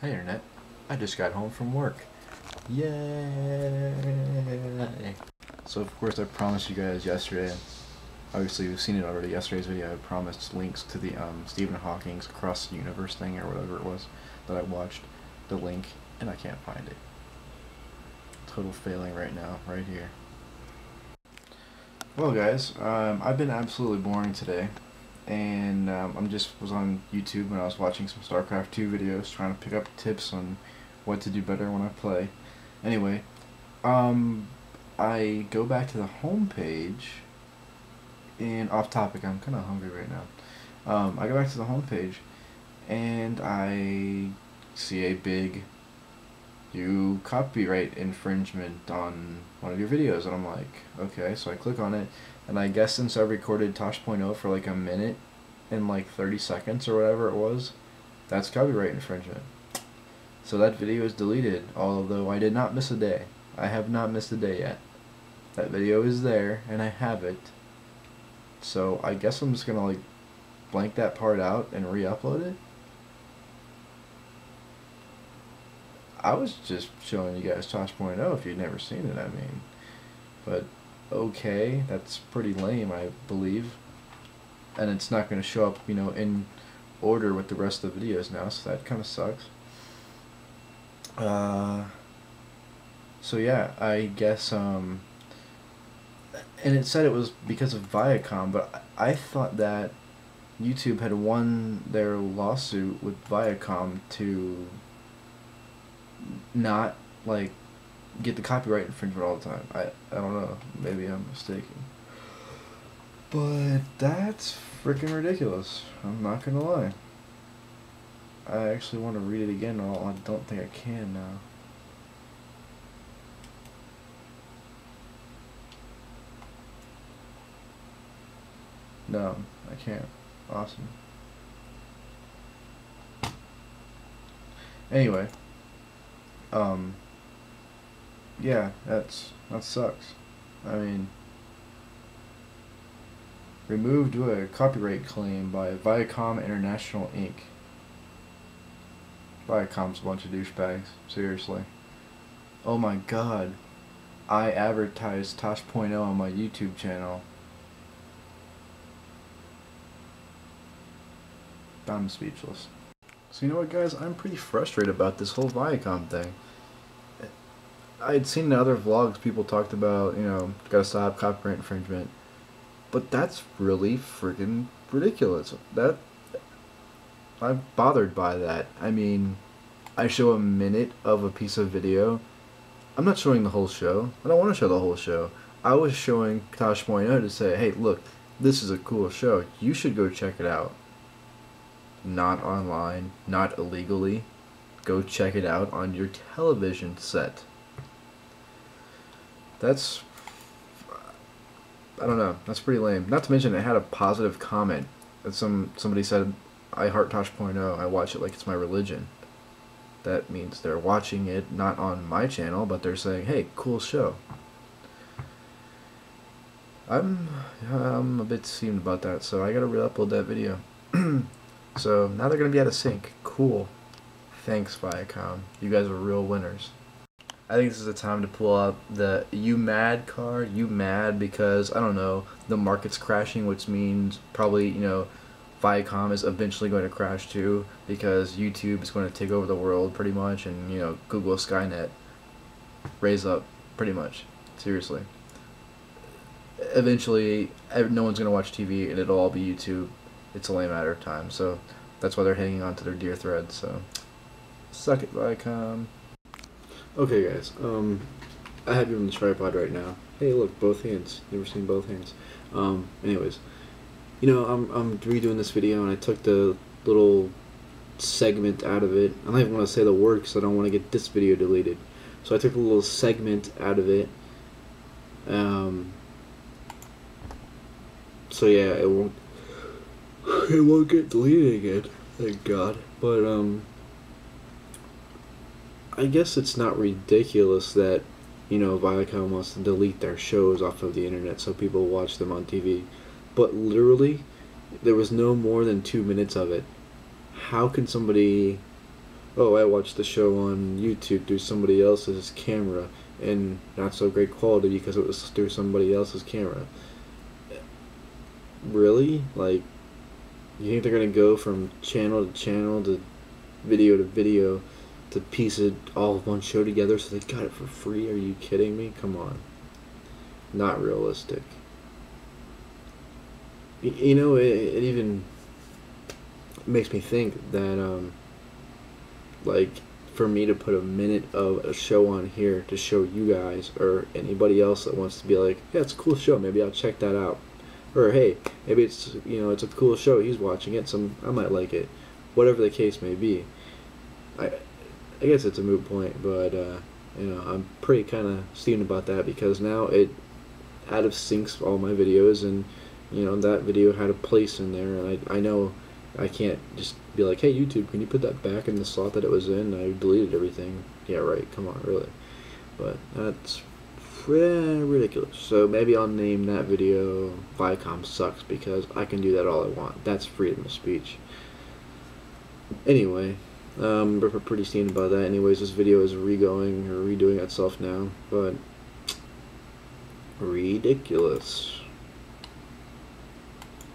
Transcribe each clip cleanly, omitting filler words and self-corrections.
Hey Internet, I just got home from work. Yay! So of course I promised you guys yesterday, obviously you've seen it already, yesterday's video I promised links to the Stephen Hawking's Across the Universe thing or whatever it was that I watched, the link, and I can't find it. Total failing right now, right here. Well guys, I've been absolutely boring today, and I'm just was on YouTube when I was watching some StarCraft 2 videos trying to pick up tips on what to do better when I play. Anyway, I go back to the home page, and off topic, I'm kind of hungry right now. I go back to the home page, and I see a big you copyright infringement on one of your videos, and I'm like, okay, so I click on it, and I guess since I recorded Tosh.0 for like a minute and like 30 seconds or whatever it was, that's copyright infringement. So that video is deleted, although I did not miss a day. I have not missed a day yet. That video is there, and I have it. So I guess I'm just gonna like blank that part out and re-upload it. I was just showing you guys Tosh.0 if you'd never seen it, I mean. But, okay, that's pretty lame, I believe. And it's not going to show up, you know, in order with the rest of the videos now, so that kind of sucks. So yeah, I guess, and it said it was because of VIACOM, but I thought that YouTube had won their lawsuit with VIACOM to not like get the copyright infringement all the time. I don't know, maybe I'm mistaken, but that's freaking ridiculous. I'm not gonna lie. I actually want to read it again. I don't think I can now. No, I can't. Awesome. Anyway, yeah, that sucks. I mean, removed due to a copyright claim by Viacom International Inc. Viacom's a bunch of douchebags, seriously. Oh my god, I advertised Tosh.0 on my YouTube channel. I'm speechless. So you know what, guys, I'm pretty frustrated about this whole Viacom thing. I'd seen in other vlogs people talked about, you know, gotta stop copyright infringement, but that's really freaking ridiculous. I'm bothered by that. I mean, I show a minute of a piece of video. I'm not showing the whole show. I don't want to show the whole show. I was showing Tosh.0 to say, hey, look, this is a cool show. You should go check it out. Not online, not illegally. Go check it out on your television set. That's, I don't know, that's pretty lame. Not to mention it had a positive comment. That somebody said, I heart Tosh.0, I watch it like it's my religion. That means they're watching it not on my channel, but they're saying, hey, cool show. I'm a bit steamed about that, so I gotta re-upload that video. So now they're gonna be out of sync. Cool. Thanks, Viacom. You guys are real winners. I think this is the time to pull out the "you mad" card. You mad because, I don't know, the market's crashing, which means probably, you know, Viacom is eventually going to crash too, because YouTube is going to take over the world pretty much, and, you know, Google Skynet raise up pretty much. Seriously. Eventually, no one's going to watch TV, and it'll all be YouTube. It's only a matter of time, so that's why they're hanging on to their dear thread, so suck it, Viacom. Okay guys, I have you on the tripod right now. Hey look, both hands. Never seen both hands. Anyways, you know, I'm redoing this video, and I took the little segment out of it. I don't even want to say the word because I don't want to get this video deleted. So I took a little segment out of it. So yeah, it won't get deleted again, thank God. But I guess it's not ridiculous that, you know, Viacom wants to delete their shows off of the internet so people watch them on TV. But literally, there was no more than 2 minutes of it. How can somebody oh, I watched the show on YouTube through somebody else's camera and not so great quality because it was through somebody else's camera. Really? Like, you think they're gonna go from channel to channel to video to piece it all of one show together so they got it for free? Are you kidding me? Come on. Not realistic. You know, it even makes me think that, like, for me to put a minute of a show on here to show you guys or anybody else that wants to be like, yeah, it's a cool show, maybe I'll check that out. Or, hey, maybe it's, you know, it's a cool show, he's watching it, so I might like it. Whatever the case may be. I guess it's a moot point, but, you know, I'm pretty kind of steamed about that because now it out of syncs all my videos, and, you know, that video had a place in there, and I know I can't just be like, hey, YouTube, can you put that back in the slot that it was in? I deleted everything. Yeah, right, come on, really. But that's ridiculous. So maybe I'll name that video Viacom Sucks because I can do that all I want. That's freedom of speech. Anyway, we're pretty steamed about that. Anyways, this video is redoing itself now, but ridiculous.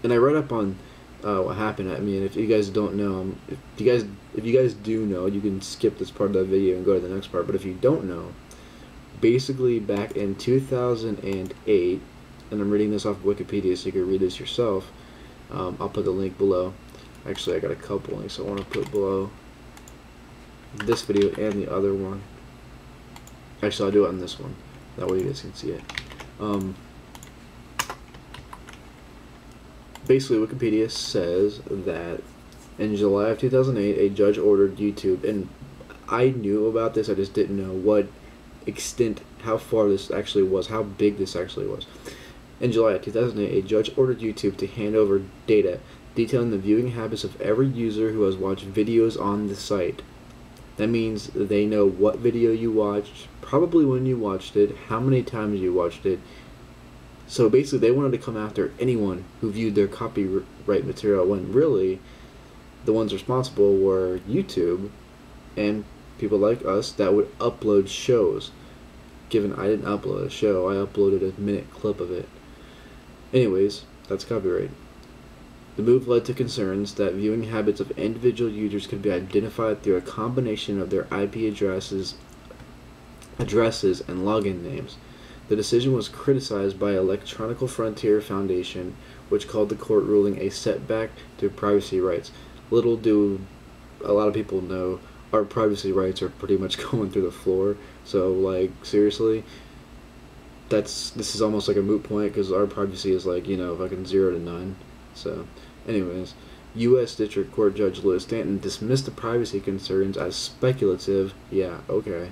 And I read up on what happened. I mean, if you guys don't know, if you guys do know, you can skip this part of the video and go to the next part. But if you don't know, basically back in 2008, and I'm reading this off of Wikipedia, so you can read this yourself. I'll put the link below. Actually, I got a couple links I want to put below this video and the other one. Actually, I'll do it on this one. That way you guys can see it. Basically, Wikipedia says that in July of 2008, a judge ordered YouTube, and I knew about this, I just didn't know what extent, how far this actually was, how big this actually was. In July of 2008, a judge ordered YouTube to hand over data detailing the viewing habits of every user who has watched videos on the site. That means they know what video you watched, probably when you watched it, how many times you watched it. So basically they wanted to come after anyone who viewed their copyright material, when really the ones responsible were YouTube and people like us that would upload shows. Given I didn't upload a show, I uploaded a minute clip of it. Anyways, that's copyright. The move led to concerns that viewing habits of individual users could be identified through a combination of their IP addresses and login names. The decision was criticized by Electronic Frontier Foundation, which called the court ruling a setback to privacy rights. Little do a lot of people know, our privacy rights are pretty much going through the floor. So, like, seriously, this is almost like a moot point because our privacy is like, you know, fucking 0 to none. So, anyways, U.S. District Court Judge Lewis Stanton dismissed the privacy concerns as speculative, yeah, okay,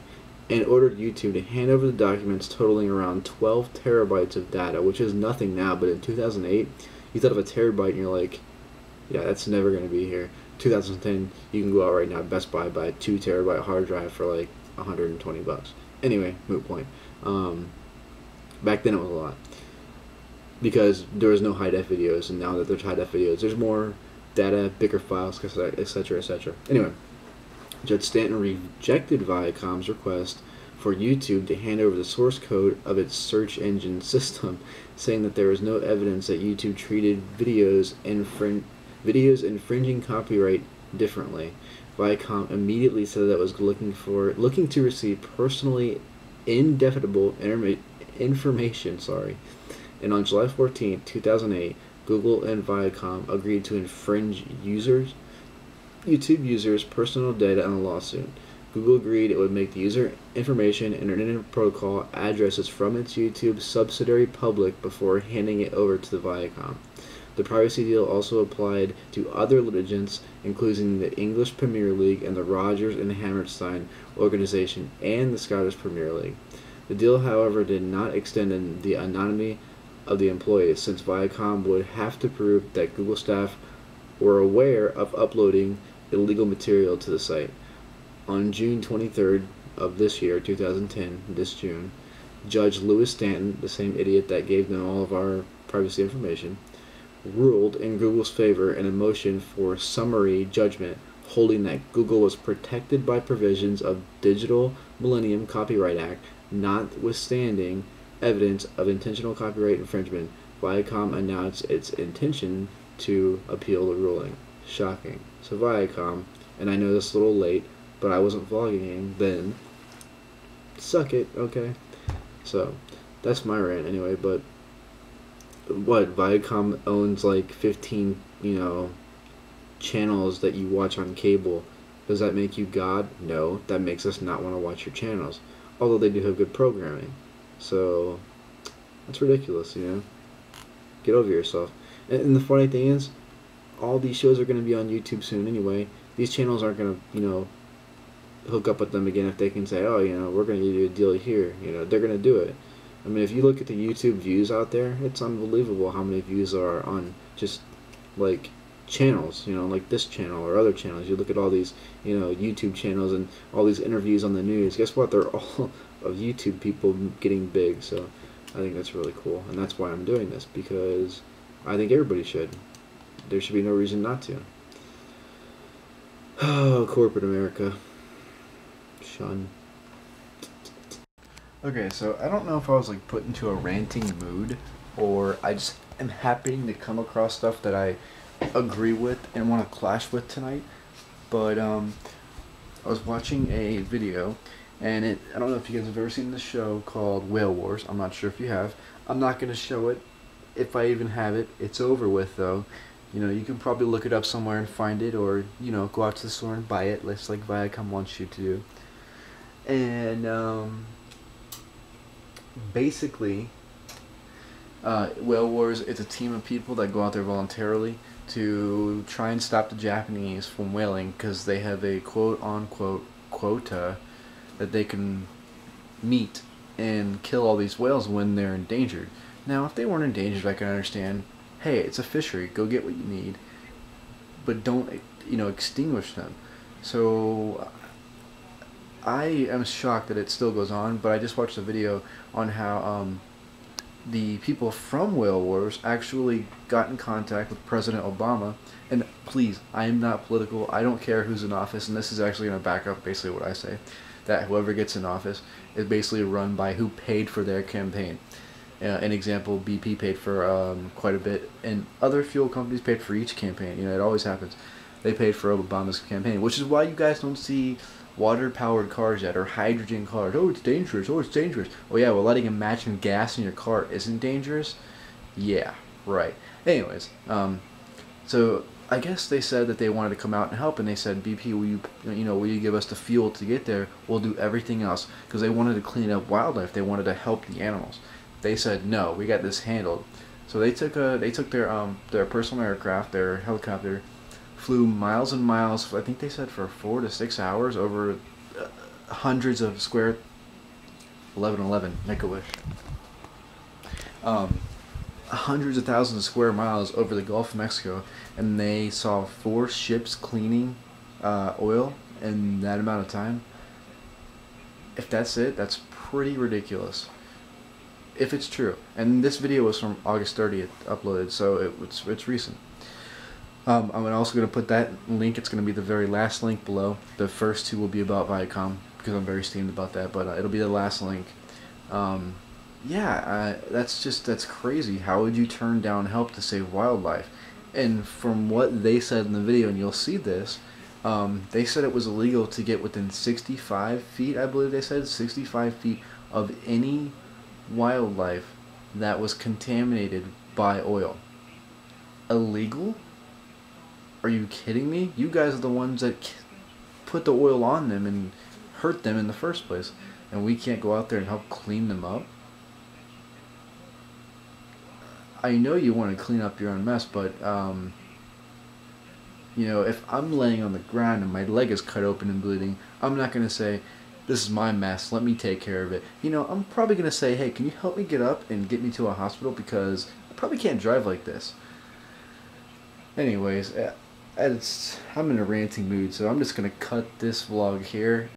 and ordered YouTube to hand over the documents totaling around 12 terabytes of data, which is nothing now, but in 2008, you thought of a terabyte and you're like, yeah, that's never going to be here. 2010, you can go out right now, Best Buy, buy a 2 terabyte hard drive for like $120. Anyway, moot point. Back then it was a lot, because there was no high-def videos, and now that there's high-def videos, there's more data, bigger files, etc., etc. Anyway, Judge Stanton rejected Viacom's request for YouTube to hand over the source code of its search engine system, saying that there was no evidence that YouTube treated videos infringing copyright differently. Viacom immediately said that it was looking to receive personally indefinable information. And on July 14, 2008, Google and Viacom agreed to infringe YouTube users' personal data in a lawsuit. Google agreed it would make the user information and Internet Protocol addresses from its YouTube subsidiary public before handing it over to the Viacom. The privacy deal also applied to other litigants, including the English Premier League and the Rodgers and Hammerstein organization and the Scottish Premier League. The deal, however, did not extend in the anonymity of the employees, since Viacom would have to prove that Google staff were aware of uploading illegal material to the site. On June 23rd of this year, 2010, this June, Judge Lewis Stanton, the same idiot that gave them all of our privacy information, ruled in Google's favor in a motion for summary judgment, holding that Google was protected by provisions of Digital Millennium Copyright Act, notwithstanding evidence of intentional copyright infringement. Viacom announced its intention to appeal the ruling. Shocking. So Viacom, and I know this is a little late, but I wasn't vlogging then. Suck it, okay? So, that's my rant anyway, but what, Viacom owns like 15, channels that you watch on cable. Does that make you God? No, that makes us not want to watch your channels. Although they do have good programming. So, that's ridiculous, Get over yourself. And the funny thing is, all these shows are going to be on YouTube soon anyway. These channels aren't going to, hook up with them again if they can say, oh, we're going to give you a deal here. They're going to do it. I mean, if you look at the YouTube views out there, it's unbelievable how many views there are on just, like, channels, like this channel or other channels. You look at all these, YouTube channels and all these interviews on the news. Guess what? They're all of YouTube people getting big. So I think that's really cool. And that's why I'm doing this, because I think everybody should. There should be no reason not to. Oh, corporate America. Shun. Okay, so I don't know if I was like put into a ranting mood, or I just am happening to come across stuff that I agree with and want to clash with tonight. But I was watching a video, and I don't know if you guys have ever seen this show called Whale Wars. I'm not sure if you have. I'm not going to show it if I even have it. It's over with though. You can probably look it up somewhere and find it, or go out to the store and buy it, just like Viacom wants you to do. And basically, Whale Wars, it's a team of people that go out there voluntarily to try and stop the Japanese from whaling, because they have a quote-unquote quota that they can meet and kill all these whales when they're endangered. Now, if they weren't endangered, I can understand, hey, it's a fishery, go get what you need, but don't, extinguish them. So I am shocked that it still goes on, but I just watched a video on how the people from Whale Wars actually got in contact with President Obama. And please, I am not political. I don't care who's in office, and this is actually going to back up basically what I say, that whoever gets in office is basically run by who paid for their campaign. An example, BP paid for quite a bit, and other fuel companies paid for each campaign. It always happens. They paid for Obama's campaign, which is why you guys don't see water-powered cars yet, or hydrogen cars. Oh, it's dangerous. Oh, it's dangerous. Oh, yeah, well, letting imagine gas in your car isn't dangerous? Yeah, right. Anyways, so I guess they said that they wanted to come out and help, and they said, BP, will you give us the fuel to get there? We'll do everything else, because they wanted to clean up wildlife. They wanted to help the animals. They said, no, we got this handled. So they took their personal aircraft, their helicopter, flew miles and miles, I think they said for 4 to 6 hours, over hundreds of square, 1111, Make-A-Wish, hundreds of thousands of square miles over the Gulf of Mexico, and they saw 4 ships cleaning oil in that amount of time. If that's it, that's pretty ridiculous. If it's true. And this video was from August 30th uploaded, so it's recent. I'm also going to put that link. It's going to be the very last link below. The first 2 will be about Viacom, because I'm very steamed about that, but it'll be the last link. That's crazy. How would you turn down help to save wildlife? And from what they said in the video, and you'll see this, they said it was illegal to get within 65 feet, I believe they said, 65 feet of any wildlife that was contaminated by oil. Illegal? Are you kidding me? You guys are the ones that put the oil on them and hurt them in the first place, and we can't go out there and help clean them up? I know you want to clean up your own mess, but if I'm laying on the ground and my leg is cut open and bleeding, I'm not going to say, this is my mess, let me take care of it. I'm probably going to say, hey, can you help me get up and get me to a hospital, because I probably can't drive like this. Anyways, I'm in a ranting mood, so I'm just going to cut this vlog here.